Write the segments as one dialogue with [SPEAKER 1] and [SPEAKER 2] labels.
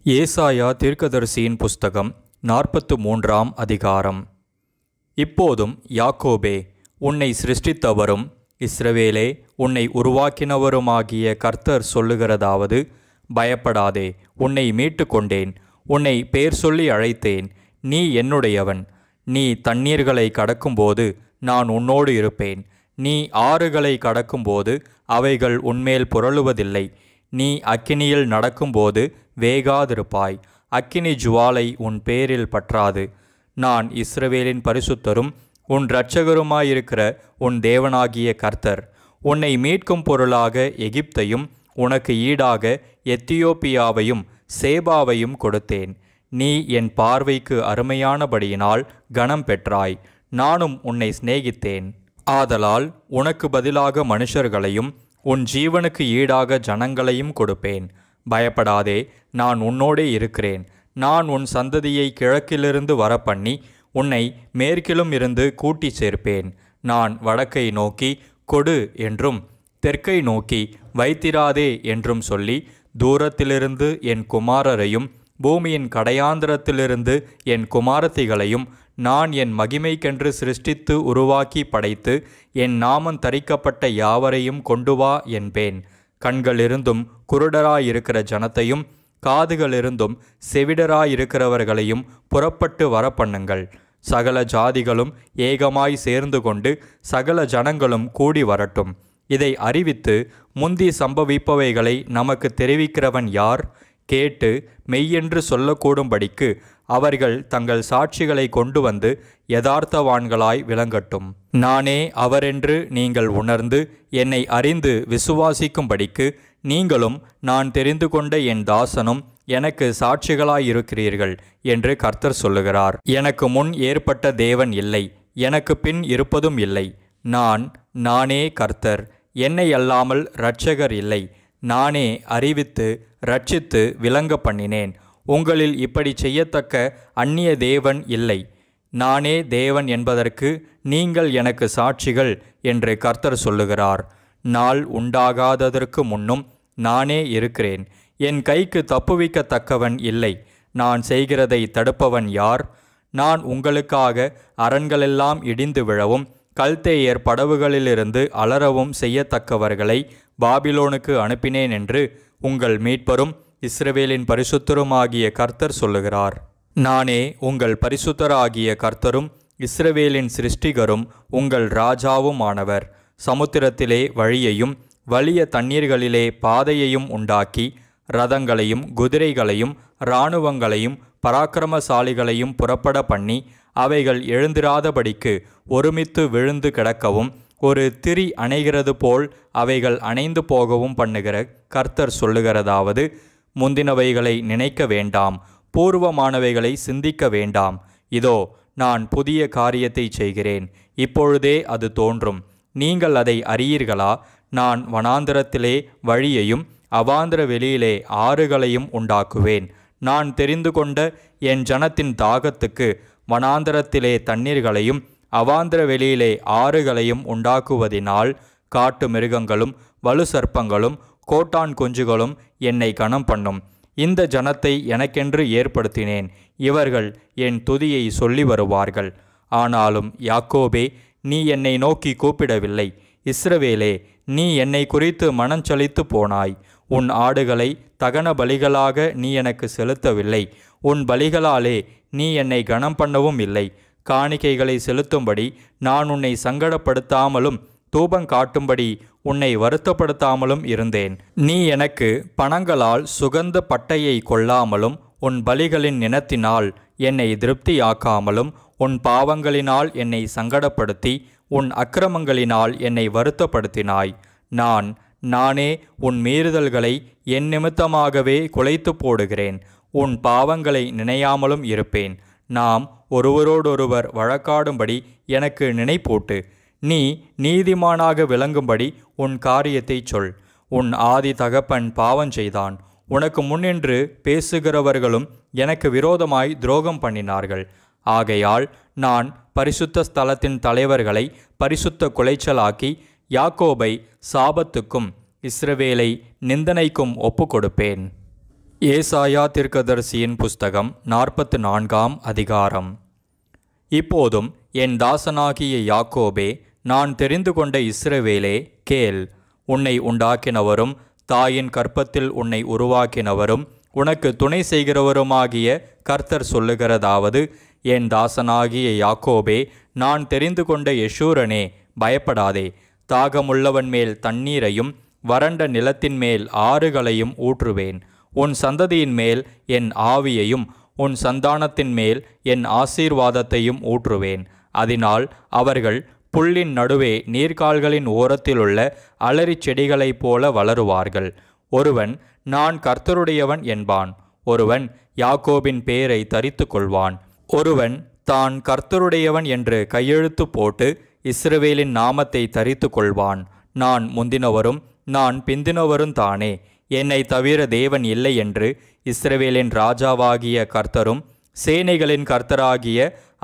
[SPEAKER 1] ஏசாயா தீர்க்கதரிசியின் புஸ்தகம் 43ஆம் அதிகாரம். இப்போதும் யாக்கோபே, உன்னை சிருஷ்டித்தவரும் இஸ்ரவேலே, உன்னை உருவாக்கினவருமாகிய கர்த்தர் சொல்லுகிறதாவது: பயப்படாதே, உன்னை மீட்டு கொண்டேன், உன்னை பேர் சொல்லி அழைத்தேன், நீ என்னுடையவன். நீ தண்ணீர்களை கடக்கும்போது நான் உன்னோடு இருப்பேன், நீ ஆறுகளை கடக்கும்போது அவைகள் உன்மேல் புரளுவதில்லை. நீ அக்கினியில் நடக்கும்போது வேகாதிருப்பாய், அக்கினி ஜுவாலை உன் பேரில் பற்றாது. நான் இஸ்ரவேலின் பரிசுத்தரும் உன் இரட்சகருமாயிருக்கிற உன் தேவனாகிய கர்த்தர். உன்னை மீட்கும் பொருளாக எகிப்தையும் உனக்கு ஈடாக எத்தியோப்பியாவையும் சேபாவையும் கொடுத்தேன். நீ என் பார்வைக்கு அருமையானபடியினால் கனம் பெற்றாய், நானும் உன்னை சிநேகித்தேன். ஆதலால் உனக்கு பதிலாக மனுஷர்களையும் உன் ஜீவனுக்கு ஈடாக ஜனங்களையும் கொடுப்பேன். பயப்படாதே, நான் உன்னோடே இருக்கிறேன். நான் உன் சந்ததியை கிழக்கிலிருந்து வரப்பண்ணி உன்னை மேற்கிலும் இருந்து கூட்டி சேர்ப்பேன். நான் வடக்கை நோக்கி கொடு என்றும் தெற்கை நோக்கி வைத்திராதே என்றும் சொல்லி, தூரத்திலிருந்து என் குமாரரையும் பூமியின் கடையாந்திரத்திலிருந்து என் குமாரத்திகளையும் நான் என் மகிமைக்கென்று சிருஷ்டித்து உருவாக்கி படைத்து என் நாமம் தரிக்கப்பட்ட யாவரையும் கொண்டு வா என்பேன். கண்களிருந்தும் குருடராயிருக்கிற ஜனத்தையும் காதுகளிருந்தும் செவிடராயிருக்கிறவர்களையும் புறப்பட்டு வரப்பண்ணுங்கள். சகல ஜாதிகளும் ஏகமாய் சேர்ந்து கொண்டு சகல ஜனங்களும் கூடி வரட்டும். இதை அறிவித்து முந்தி சம்பவிப்பவைகளை நமக்கு தெரிவிக்கிறவன் யார்? கேட்டு மெய்யென்று சொல்லக்கூடும்படிக்கு அவர்கள் தங்கள் சாட்சிகளை கொண்டு வந்து யதார்த்தவான்களாய் விளங்கட்டும். நானே அவரென்று நீங்கள் உணர்ந்து என்னை அறிந்து விசுவாசிக்கும்படிக்கு நீங்களும் நான் தெரிந்து கொண்ட என் தாசனும் எனக்கு சாட்சிகளாயிருக்கிறீர்கள் என்று கர்த்தர் சொல்லுகிறார். எனக்கு முன் ஏற்பட்ட தேவன் இல்லை, எனக்கு பின் இருப்பதும் இல்லை. நானே கர்த்தர், என்னை அல்லாமல் இரட்சகர் இல்லை. நானே அறிவித்து இரட்சித்து விளங்க பண்ணினேன். உங்களில் இப்படி செய்யத்தக்க அந்நிய தேவன் இல்லை. நானே தேவன் என்பதற்கு நீங்கள் எனக்கு சாட்சிகள் என்று கர்த்தர் சொல்லுகிறார். நாள் உண்டாகாததற்கு முன்னும் நானே இருக்கிறேன். என் கைக்கு தப்புவிக்கத்தக்கவன் இல்லை. நான் செய்கிறதை தடுப்பவன் யார்? நான் உங்களுக்காக அரண்களெல்லாம் இடிந்து விழவும் கல்தேயர் படவுகளிலிருந்து அலறவும் செய்யத்தக்கவர்களை பாபிலோனுக்கு அனுப்பினேன் என்று உங்கள் மீட்பரும் இஸ்ரவேலின் பரிசுத்தருமாகிய கர்த்தர் சொல்லுகிறார். நானே உங்கள் பரிசுத்தராகிய கர்த்தரும் இஸ்ரவேலின் சிருஷ்டிகரும் உங்கள் ராஜாவுமானவர். சமுத்திரத்திலே வழியையும் வலிய தண்ணீர்களிலே பாதையையும் உண்டாக்கி ரதங்களையும் குதிரைகளையும் இராணுவங்களையும் பராக்கிரமசாலிகளையும் புறப்பட பண்ணி அவைகள் எழுந்திராதபடிக்கு ஒருமித்து விழுந்து கிடக்கவும் ஒரு திரி அணைகிறது போல் அவைகள் அணைந்து போகவும் பண்ணுகிற கர்த்தர் சொல்லுகிறதாவது: முந்தினவைகளை நினைக்க வேண்டாம், பூர்வமானவைகளை சிந்திக்க வேண்டாம். இதோ, நான் புதிய காரியத்தை செய்கிறேன், இப்பொழுதே அது தோன்றும். நீங்கள் அதை அறியீர்களா? நான் வனாந்தரத்திலே வழியையும் அவாந்தர வெளியிலே ஆறுகளையும் உண்டாக்குவேன். நான் தெரிந்து கொண்ட என் ஜனத்தின் தாகத்துக்கு வனாந்தரத்திலே தண்ணீர்களையும் அவாந்தர வெளியிலே ஆறுகளையும் உண்டாக்குவதினால் காட்டு மிருகங்களும் வலு சர்ப்பங்களும் கோட்டான் குஞ்சுகளும் என்னை கனம் பண்ணும். இந்த ஜனத்தை எனக்கென்று ஏற்படுத்தினேன், இவர்கள் என் துதியை சொல்லி வருவார்கள். ஆனாலும் யாக்கோபே, நீ என்னை நோக்கி கூப்பிடவில்லை. இஸ்ரவேலே, நீ என்னை குறித்து மனஞ்சலித்து போனாய். உன் ஆடுகளை தகன பலிகளாக நீ எனக்கு செலுத்தவில்லை. உன் பலிகளாலே நீ என்னை கனம் பண்ணவும் இல்லை. காணிக்கைகளை செலுத்தும்படி நான் உன்னை சங்கடப்படுத்தாமலும் தூபங்காட்டும்படி உன்னை வருத்தப்படுத்தாமலும் இருந்தேன். நீ எனக்கு பணங்களால் சுகந்த பட்டையை கொள்ளாமலும் உன் பலிகளின் நினத்தினால் என்னை திருப்தியாக்காமலும் உன் பாவங்களினால் என்னை சங்கடப்படுத்தி உன் அக்கிரமங்களினால் என்னை வருத்தப்படுத்தினாய். நானே உன் மீறுதல்களை என் நிமித்தமாகவே குலைத்து போடுகிறேன். உன் பாவங்களை நினையாமலும் இருப்பேன். நாம் ஒருவரோடொருவர் வழக்காடும்படி எனக்கு நினைப்பூட்டு. நீ நீதிமானாக விளங்கும்படி உன் காரியத்தை சொல். உன் ஆதி தகப்பன் பாவம் செய்தான். உனக்கு முன்னின்று பேசுகிறவர்களும் எனக்கு விரோதமாய் துரோகம் பண்ணினார்கள். ஆகையால் நான் பரிசுத்த ஸ்தலத்தின் தலைவர்களை பரிசுத்த குலைச்சலாக்கி யாக்கோபை சாபத்துக்கும் இஸ்ரவேலை நிந்தனைக்கும் ஒப்பு கொடுப்பேன். ஏசாயா தீர்க்கதரிசியின் புஸ்தகம் 44ஆம் அதிகாரம். இப்போதும் என் தாசனாகிய யாக்கோபே, நான் தெரிந்து கொண்ட இஸ்ரவேலே, கேள். உன்னை உண்டாக்கினவரும் தாயின் கற்பத்தில் உன்னை உருவாக்கினவரும் உனக்கு துணை செய்கிறவருமாகிய கர்த்தர் சொல்லுகிறதாவது: என் தாசனாகிய யாக்கோபே, நான் தெரிந்து கொண்ட யெஷூரனே, பயப்படாதே. தாகமுள்ளவன் மேல் தண்ணீரையும் வறண்ட நிலத்தின் மேல் ஆறுகளையும் ஊற்றுவேன். உன் சந்ததியின் மேல் என் ஆவியையும் உன் சந்தானத்தின் மேல் என் ஆசீர்வாதத்தையும் ஊற்றுவேன். அதனால் அவர்கள் புல்லின் நடுவே நீர்க்கால்களின் ஓரத்திலுள்ள அலரிச் செடிகளைப் போல வளருவார்கள். ஒருவன் நான் கர்த்தருடையவன் என்பான். ஒருவன் யாக்கோபின் பேரை தரித்து கொள்வான். ஒருவன் தான் கர்த்தருடையவன் என்று கையெழுத்து போட்டு இஸ்ரவேலின் நாமத்தை தரித்து கொள்வான். நான் முந்தினவரும் நான் பிந்தினவரும் தானே. என்னை தவிர தேவன் இல்லை என்று இஸ்ரவேலின் ராஜாவாகிய கர்த்தரும் சேனைகளின் கர்த்தராகிய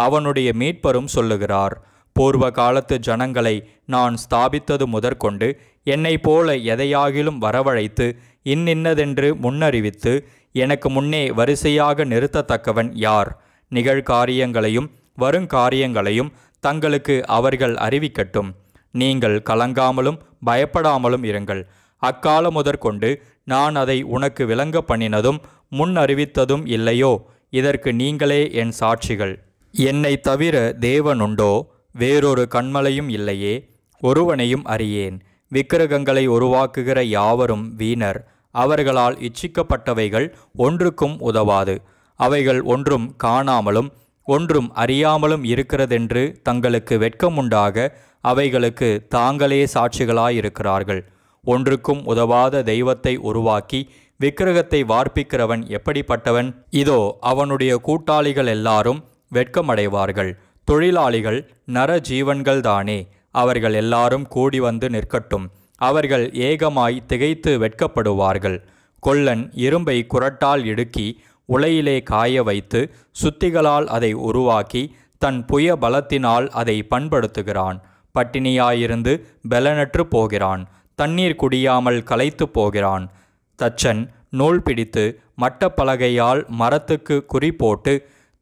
[SPEAKER 1] அவனுடைய மீட்பரும் சொல்லுகிறார். பூர்வ காலத்து ஜனங்களை நான் ஸ்தாபித்தது முதற்கொண்டு என்னைப் போல எதையாகிலும் வரவழைத்து இன்னதென்று முன்னறிவித்து எனக்கு முன்னே வரிசையாக நிறுத்தத்தக்கவன் யார்? நிகழ்காரியங்களையும் வருங்காரியங்களையும் தங்களுக்கு அவர்கள் அறிவிக்கட்டும். நீங்கள் கலங்காமலும் பயப்படாமலும் இருங்கள். அக்காலம் முதற்கொண்டு நான் அதை உனக்கு விளங்க பண்ணினதும் முன் அறிவித்ததும் இல்லையோ? இதற்கு நீங்களே என் சாட்சிகள். என்னை தவிர தேவனுண்டோ? வேறொரு கன்மலையும் இல்லையே. ஒருவனையும் அறியேன். விக்கிரகங்களை உருவாக்குகிற யாவரும் வீணர். அவர்களால் இச்சிக்கப்பட்டவைகள் ஒன்றுக்கும் உதவாது. அவைகள் ஒன்றும் காணாமலும் ஒன்றும் அறியாமலும் இருக்கிறதென்று தங்களுக்கு வெட்கமுண்டாக அவைகளுக்கு தாங்களே சாட்சிகளாயிருக்கிறார்கள். ஒன்றுக்கும் உதவாத தெய்வத்தை உருவாக்கி விக்கிரகத்தை வார்ப்பிக்கிறவன் எப்படிப்பட்டவன்? இதோ அவனுடைய கூட்டாளிகள் எல்லாரும் வெட்கமடைவார்கள். தொழிலாளிகள் நர ஜீவன்கள்தானே. அவர்கள் எல்லாரும் கூடி வந்து நிற்கட்டும். அவர்கள் ஏகமாய் திகைத்து வெட்கப்படுவார்கள். கொல்லன் இரும்பை குறட்டால் இடுக்கி உலையிலே காய வைத்து சுத்திகளால் அதை உருவாக்கி தன் புய பலத்தினால் அதை பண்படுத்துகிறான். பட்டினியாயிருந்து பலனற்று போகிறான். தண்ணீர் குடியாமல் களைத்து போகிறான். தச்சன் நூல் பிடித்து மட்டப்பலகையால் மரத்துக்கு குறி போட்டு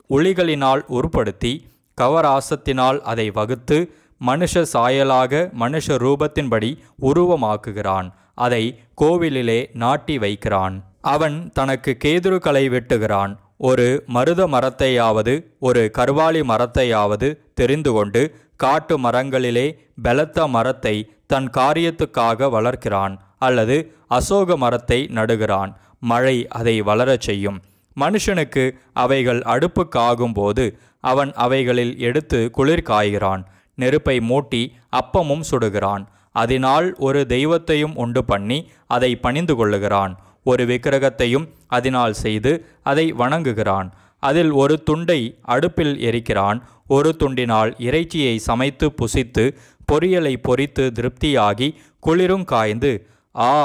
[SPEAKER 1] உளிகளினால் உருப்படுத்தி கவராசத்தினால் அதை வகுத்து மனுஷ சாயலாக மனுஷ ரூபத்தின்படி உருவமாக்குகிறான். அதை கோவிலிலே நாட்டி வைக்கிறான். அவன் தனக்கு கேதுருக்களை வெட்டுகிறான். ஒரு மருத மரத்தையாவது ஒரு கர்வாலி மரத்தையாவது தெரிந்து கொண்டு காட்டு மரங்களிலே பலத்த மரத்தை தன் காரியத்துக்காக வளர்க்கிறான். அல்லது அசோக மரத்தை நடுகிறான். மழை அதை வளரச் செய்யும். மனுஷனுக்கு அவைகள் அடுப்புக்காகும்போது அவன் அவைகளில் எடுத்து குளிர் காய்கிறான். நெருப்பை மூட்டி அப்பமும் சுடுகிறான். அதனால் ஒரு தெய்வத்தையும் உண்டு பண்ணி அதை பணிந்து கொள்ளுகிறான். ஒரு விக்கிரகத்தையும் அதனால் செய்து அதை வணங்குகிறான். அதில் ஒரு துண்டை அடுப்பில் எரிக்கிறான். ஒரு துண்டினால் இறைச்சியை சமைத்து புசித்து பொரியலை பொரித்து திருப்தியாகி குளிரும் காய்ந்து ஆ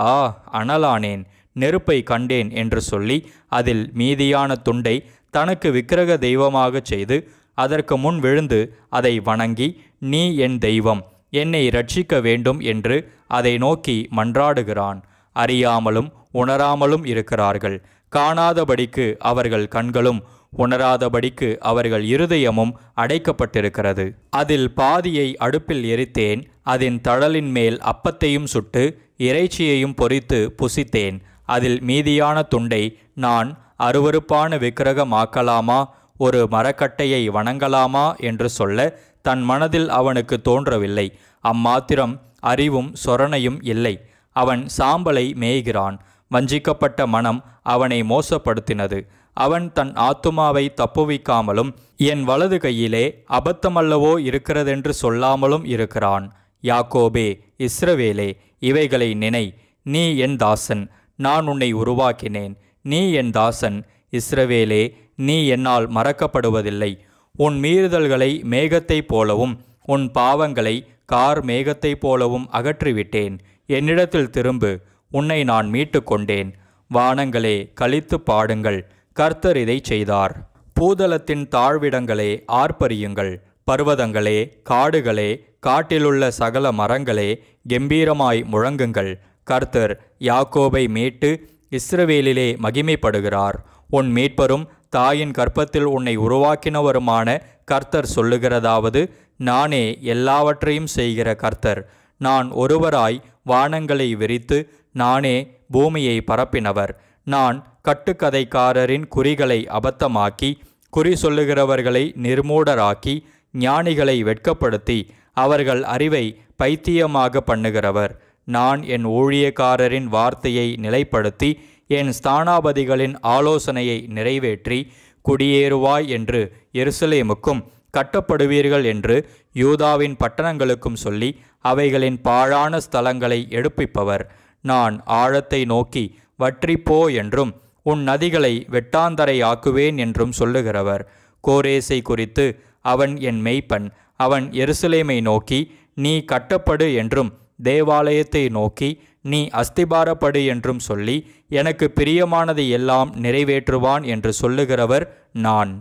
[SPEAKER 1] ஆ அனலானேன், நெருப்பை கண்டேன் என்று சொல்லி அதில் மீதியான துண்டை தனக்கு விக்கிரக தெய்வமாகச் செய்து அதற்கு முன் விழுந்து அதை வணங்கி, நீ என் தெய்வம், என்னை இரட்சிக்க வேண்டும் என்று அதை நோக்கி மன்றாடுகிறான். அறியாமலும் உணராமலும் இருக்கிறார்கள். காணாதபடிக்கு அவர்கள் கண்களும் உணராதபடிக்கு அவர்கள் இருதயமும் அடைக்கப்பட்டிருக்கிறது. அதில் பாதியை அடுப்பில் எரித்தேன். அதன் தழலின் மேல் அப்பத்தையும் சுட்டு இறைச்சியையும் பொரித்து புசித்தேன். அதில் மீதியான துண்டை நான் அருவருப்பான விக்கிரகமாக்கலாமா, ஒரு மரக்கட்டையை வணங்கலாமா என்று சொல்ல தன் மனதில் அவனுக்கு தோன்றவில்லை. அம்மாத்திரம் அறிவும் சொரணையும் இல்லை. அவன் சாம்பலை மேய்கிறான். வஞ்சிக்கப்பட்ட மனம் அவனை மோசப்படுத்தினது. அவன் தன் ஆத்துமாவை தப்புவிக்காமலும் என் வலது கையிலே அபத்தமல்லவோ இருக்கிறதென்று சொல்லாமலும் இருக்கிறான். யாக்கோபே, இஸ்ரவேலே, இவைகளை நினை. நீ என் தாசன், நான் உன்னை உருவாக்கினேன். நீ என் தாசன், இஸ்ரவேலே, நீ என்னால் மறக்கப்படுவதில்லை. உன் மீறுதல்களை மேகத்தைப் போலவும் உன் பாவங்களை கார் மேகத்தைப் போலவும் அகற்றிவிட்டேன். என்னிடத்தில் திரும்பு, உன்னை நான் மீட்டு கொண்டேன். வானங்களே, களித்து பாடுங்கள், கர்த்தர் இதை செய்தார். பூதலத்தின் தாழ்விடங்களே, ஆர்ப்பரியுங்கள். பர்வதங்களே, காடுகளே, காட்டிலுள்ள சகல மரங்களே, கெம்பீரமாய் முழங்குங்கள். கர்த்தர் யாக்கோபை மீட்டு இஸ்ரவேலிலே மகிமைப்படுகிறார். உன் மீட்பரும் தாயின் கர்ப்பத்தில் உன்னை உருவாக்கினவருமான கர்த்தர் சொல்லுகிறதாவது, நானே எல்லாவற்றையும் செய்கிற கர்த்தர். நான் ஒருவராய் வானங்களை விரித்து நானே பூமியை பரப்பினவர். நான் கட்டுக்கதைக்காரரின் குறிகளை அபத்தமாக்கி குறி சொல்லுகிறவர்களை நிர்மூடராக்கி ஞானிகளை வெட்கப்படுத்தி அவர்கள் அறிவை பைத்தியமாக பண்ணுகிறவர். நான் என் ஊழியக்காரரின் வார்த்தையை நிலைப்படுத்தி என் ஸ்தானாபதிகளின் ஆலோசனையை நிறைவேற்றி குடியேறுவாய் என்று எருசலேமுக்கும் கட்டப்படுவீர்கள் என்று யூதாவின் பட்டணங்களுக்கும் சொல்லி அவைகளின் பாழான ஸ்தலங்களை எடுப்பிப்பவர். நான் ஆழத்தை நோக்கி வற்றிப்போ என்றும் உன் நதிகளை வெட்டாந்தரையாக்குவேன் என்றும் சொல்லுகிறவர். கோரேசை குறித்து, அவன் என் மெய்ப்பன், அவன் எருசலேமை நோக்கி நீ கட்டப்படு என்றும் தேவாலயத்தை நோக்கி நீ அஸ்திபாரப்படு என்றும் சொல்லி எனக்கு பிரியமானதை எல்லாம் நிறைவேற்றுவான் என்று சொல்லுகிறவர் நான்.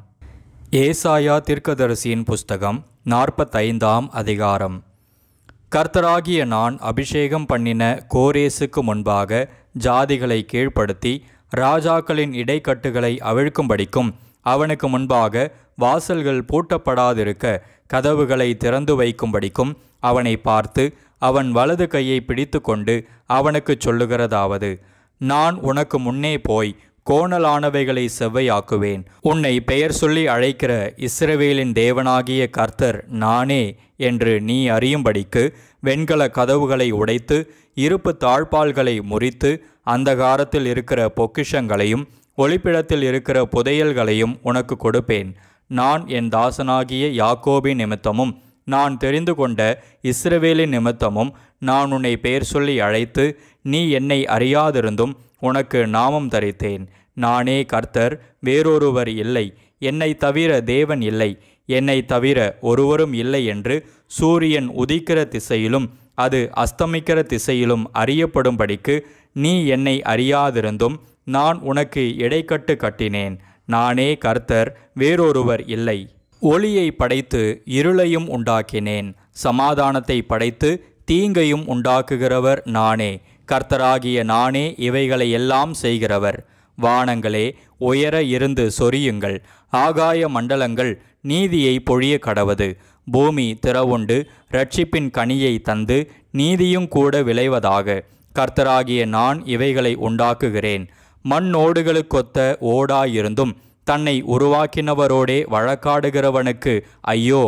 [SPEAKER 1] ஏசாயா தீர்க்கதரிசியின் புஸ்தகம் 45ஆம் அதிகாரம். கர்த்தராகிய நான் அபிஷேகம் பண்ணின கோரேசுக்கு முன்பாக ஜாதிகளை கீழ்ப்படுத்தி ராஜாக்களின் இடைக்கட்டுகளை அவிழ்க்கும்படிக்கும் அவனுக்கு முன்பாக வாசல்கள் பூட்டப்படாதிருக்க கதவுகளை திறந்து வைக்கும்படிக்கும் அவனை பார்த்து அவன் வலது கையை பிடித்து கொண்டு அவனுக்கு சொல்லுகிறதாவது, நான் உனக்கு முன்னே போய் கோணலானவைகளை செவ்வையாக்குவேன். உன்னை பெயர் சொல்லி அழைக்கிற இஸ்ரவேலின் தேவனாகிய கர்த்தர் நானே என்று நீ அறியும்படிக்கு வெண்கல கதவுகளை உடைத்து இருப்பு தாழ்பால்களை முறித்து அந்தகாரத்தில் இருக்கிற பொக்கிஷங்களையும் ஒளிப்பிடத்தில் இருக்கிற புதையல்களையும் உனக்கு கொடுப்பேன். நான் என் தாசனாகிய யாக்கோபின் நிமித்தமும் நான் தெரிந்து கொண்ட இஸ்ரவேலின் நிமித்தமும் நான் உன்னை பெயர் சொல்லி அழைத்து நீ என்னை அறியாதிருந்தும் உனக்கு நாமம் தரித்தேன். நானே கர்த்தர், வேறொருவர் இல்லை. என்னை தவிர தேவன் இல்லை. என்னை தவிர ஒருவரும் இல்லை என்று சூரியன் உதிக்கிற திசையிலும் அது அஸ்தமிக்கிற திசையிலும் அறியப்படும்படிக்கு நீ என்னை அறியாதிருந்தும் நான் உனக்கு இடைக்கட்டு கட்டினேன். நானே கர்த்தர், வேறொருவர் இல்லை. ஒளியை படைத்து இருளையும் உண்டாக்கினேன். சமாதானத்தை படைத்து தீங்கையும் உண்டாக்குகிறவர் நானே. கர்த்தராகிய நானே இவைகளை எல்லாம் செய்கிறவர். வானங்களே, உயர இருந்து சொரியுங்கள். ஆகாய மண்டலங்கள் நீதியை பொழிய கடவது. பூமி திறவுண்டு இரட்சிப்பின் கனியை தந்து நீதியும் கூட விளைவதாக. கர்த்தராகிய நான் இவைகளை உண்டாக்குகிறேன். மண்ணோடுகளுக்கொத்த ஓடாயிருந்தும் தன்னை உருவாக்கினவரோடே வழக்காடுகிறவனுக்கு ஐயோ!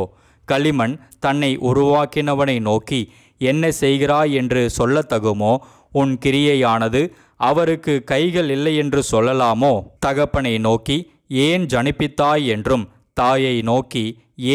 [SPEAKER 1] களிமண் தன்னை உருவாக்கினவனை நோக்கி என்ன செய்கிறாய் என்று சொல்லத்தகுமோ? உன் கிரியையானது அவருக்கு கைகள் இல்லை என்று சொல்லலாமோ? தகப்பனை நோக்கி ஏன் ஜனிப்பித்தாய் என்றும் தாயை நோக்கி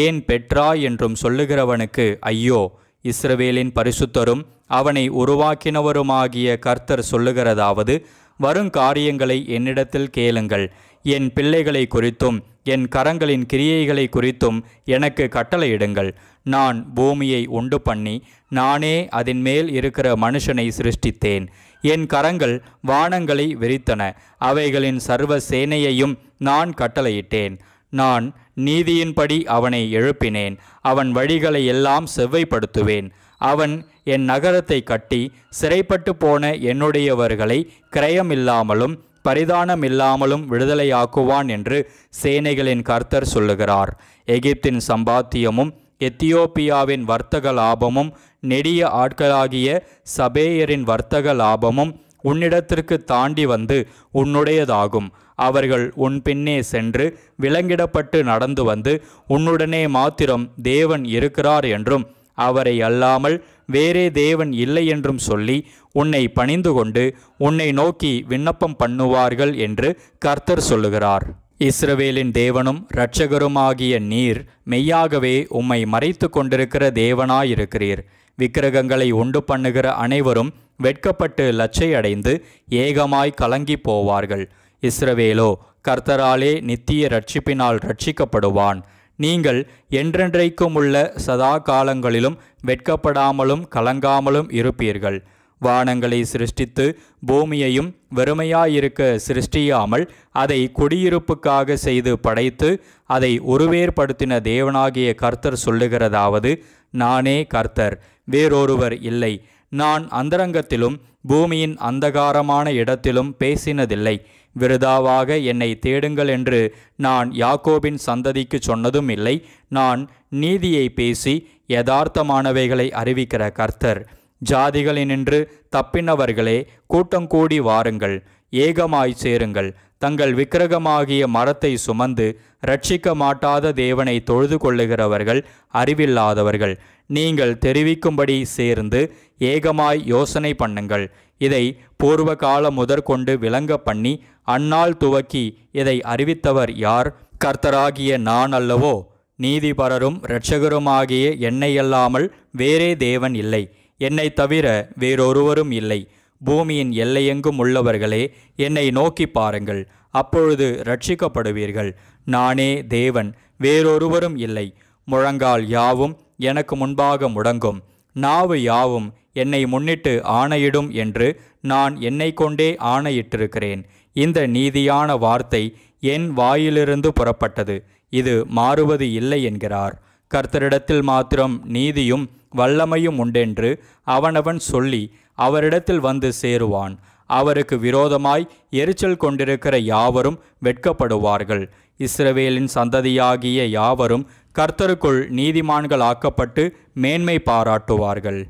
[SPEAKER 1] ஏன் பெற்றாய் என்றும் சொல்லுகிறவனுக்கு ஐயோ! இஸ்ரவேலின் பரிசுத்தரும் அவனை உருவாக்கினவருமாகிய கர்த்தர் சொல்லுகிறதாவது, வருங்காரியங்களை என்னிடத்தில் கேளுங்கள். என் பிள்ளைகளை குறித்தும் என் கரங்களின் கிரியைகளை குறித்தும் எனக்கு கட்டளையிடுங்கள். நான் பூமியை உண்டு பண்ணி நானே அதன் மேல் இருக்கிற மனுஷனை சிருஷ்டித்தேன். என் கரங்கள் வானங்களை விரித்தன. அவைகளின் சர்வ சேனையையும் நான் கட்டளையிட்டேன். நான் நீதியின்படி அவனை எழுப்பினேன். அவன் வழிகளை எல்லாம் செவ்வைப்படுத்துவேன். அவன் என் நகரத்தை கட்டி சிறைப்பட்டு போன என்னுடையவர்களை கிரயமில்லாமலும் பரிதானமில்லாமலும் விடுதலையாக்குவான் என்று சேனைகளின் கர்த்தர் சொல்லுகிறார். எகிப்தின் சம்பாத்தியமும் எத்தியோப்பியாவின் வர்த்தக லாபமும் நெடிய ஆட்களாகிய சபேயரின் வர்த்தக லாபமும் உன்னிடத்திற்கு தாண்டி வந்து உன்னுடையதாகும். அவர்கள் உன் பின்னே சென்று விலங்கிடப்பட்டு நடந்து வந்து உன்னுடனே மாத்திரம் தேவன் இருக்கிறார் என்றும் அவரை அல்லாமல் வேறே தேவன் இல்லை என்றும் சொல்லி உன்னை பணிந்து கொண்டு உன்னை நோக்கி விண்ணப்பம் பண்ணுவார்கள் என்று கர்த்தர் சொல்லுகிறார். இஸ்ரவேலின் தேவனும் இரட்சகருமாகிய நீர் மெய்யாகவே உம்மை மறைத்து கொண்டிருக்கிற தேவனாயிருக்கிறீர். விக்கிரகங்களை உண்டு பண்ணுகிற அனைவரும் வெட்கப்பட்டு லச்சையடைந்து ஏகமாய் கலங்கி போவார்கள். இஸ்ரவேலோ கர்த்தராலே நித்திய இரட்சிப்பினால் இரட்சிக்கப்படுவான். நீங்கள் என்றென்றைக்கும் உள்ள சதா காலங்களிலும் வெட்கப்படாமலும் கலங்காமலும் இருப்பீர்கள். வானங்களை சிருஷ்டித்து பூமியையும் வெறுமையாயிருக்க சிருஷ்டியாமல் அதை குடியிருப்புக்காக செய்து படைத்து அதை உருவேற்படுத்தின தேவனாகிய கர்த்தர் சொல்லுகிறதாவது, நானே கர்த்தர், வேறொருவர் இல்லை. நான் அந்தரங்கத்திலும் பூமியின் அந்தகாரமான இடத்திலும் பேசினதில்லை. விருதாவாக என்னை தேடுங்கள் என்று நான் யாக்கோபின் சந்ததிக்கு சொன்னதும் இல்லை. நான் நீதியை பேசி யதார்த்தமானவைகளை அறிவிக்கிற கர்த்தர். ஜாதிகளினின்று தப்பினவர்களே, கூட்டங்கூடி வாருங்கள், ஏகமாய் சேருங்கள். தங்கள் விக்கிரகமாகிய மரத்தை சுமந்து இரட்சிக்க மாட்டாத தேவனை தொழுது கொள்ளுகிறவர்கள் அறிவில்லாதவர்கள். நீங்கள் தெரிவிக்கும்படி சேர்ந்து ஏகமாய் யோசனை பண்ணுங்கள். இதை பூர்வகாலம் முதற்கொண்டு விளங்க பண்ணி அந்நாள் துவக்கி இதை அறிவித்தவர் யார்? கர்த்தராகிய நான் அல்லவோ? நீதிபரரும் இரட்சகருமாகிய என்னையல்லாமல் வேறே தேவன் இல்லை. என்னை தவிர வேறொருவரும் இல்லை. பூமியின் எல்லையெங்கும் உள்ளவர்களே, என்னை நோக்கி பாருங்கள், அப்பொழுது இரட்சிக்கப்படுவீர்கள். நானே தேவன், வேறொருவரும் இல்லை. முழங்கால் யாவும் எனக்கு முன்பாக முடங்கும், நாவு யாவும் என்னை முன்னிட்டு ஆணையிடும் என்று நான் என்னை கொண்டே ஆணையிட்டிருக்கிறேன். இந்த நீதியான வார்த்தை என் வாயிலிருந்து புறப்பட்டது, இது மாறுவது இல்லை என்கிறார். கர்த்தரிடத்தில் மாத்திரம் நீதியும் வல்லமையும் உண்டென்று அவனவன் சொல்லி அவரிடத்தில் வந்து சேருவான். அவருக்கு விரோதமாய் எரிச்சல் கொண்டிருக்கிற யாவரும் வெட்கப்படுவார்கள். இஸ்ரவேலின் சந்ததியாகிய யாவரும் கர்த்தருக்குள் நீதிமான்கள் ஆக்கப்பட்டு மேன்மை பாராட்டுவார்கள்.